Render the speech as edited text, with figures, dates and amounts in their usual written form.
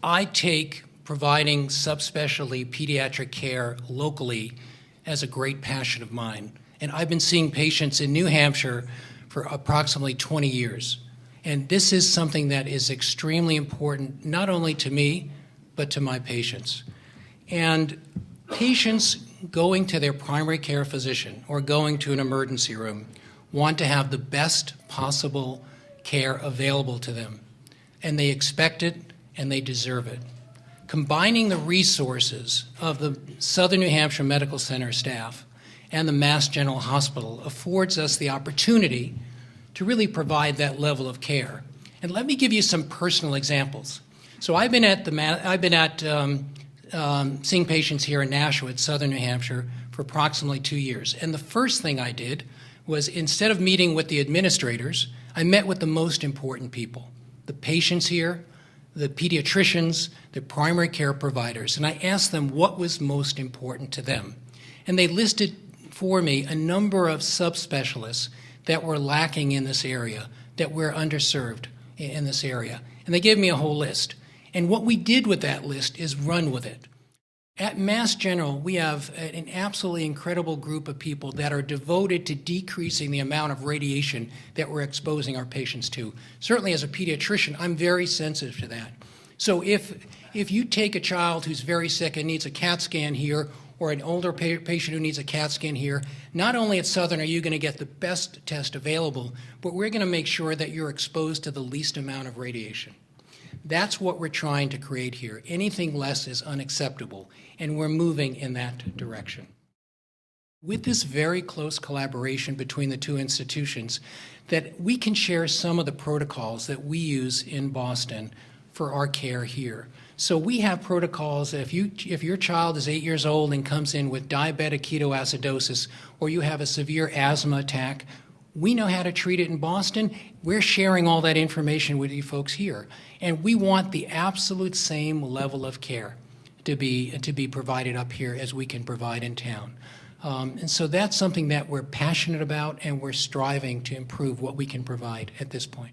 I take providing subspecialty pediatric care locally as a great passion of mine. And I've been seeing patients in New Hampshire for approximately 20 years. And this is something that is extremely important, not only to me, but to my patients. And patients going to their primary care physician or going to an emergency room want to have the best possible care available to them. And they expect it and they deserve it. Combining the resources of the Southern New Hampshire Medical Center staff and the Mass General Hospital affords us the opportunity to really provide that level of care. And let me give you some personal examples. So I've been seeing patients here in Nashua at Southern New Hampshire for approximately 2 years. And the first thing I did was, instead of meeting with the administrators, I met with the most important people, the patients here, the pediatricians, the primary care providers, and I asked them what was most important to them. And they listed for me a number of subspecialists that were lacking in this area, that were underserved in this area. And they gave me a whole list. And what we did with that list is run with it. At Mass General, we have an absolutely incredible group of people that are devoted to decreasing the amount of radiation that we're exposing our patients to. Certainly as a pediatrician, I'm very sensitive to that. So if you take a child who's very sick and needs a CAT scan here, or an older patient who needs a CAT scan here, not only at Southern are you going to get the best test available, but we're going to make sure that you're exposed to the least amount of radiation. That's what we're trying to create here. Anything less is unacceptable, and we're moving in that direction. With this very close collaboration between the two institutions, that we can share some of the protocols that we use in Boston for our care here. So we have protocols that if your child is 8 years old and comes in with diabetic ketoacidosis, or you have a severe asthma attack, we know how to treat it in Boston. We're sharing all that information with you folks here. And we want the absolute same level of care to be provided up here as we can provide in town. And so that's something that we're passionate about, and we're striving to improve what we can provide at this point.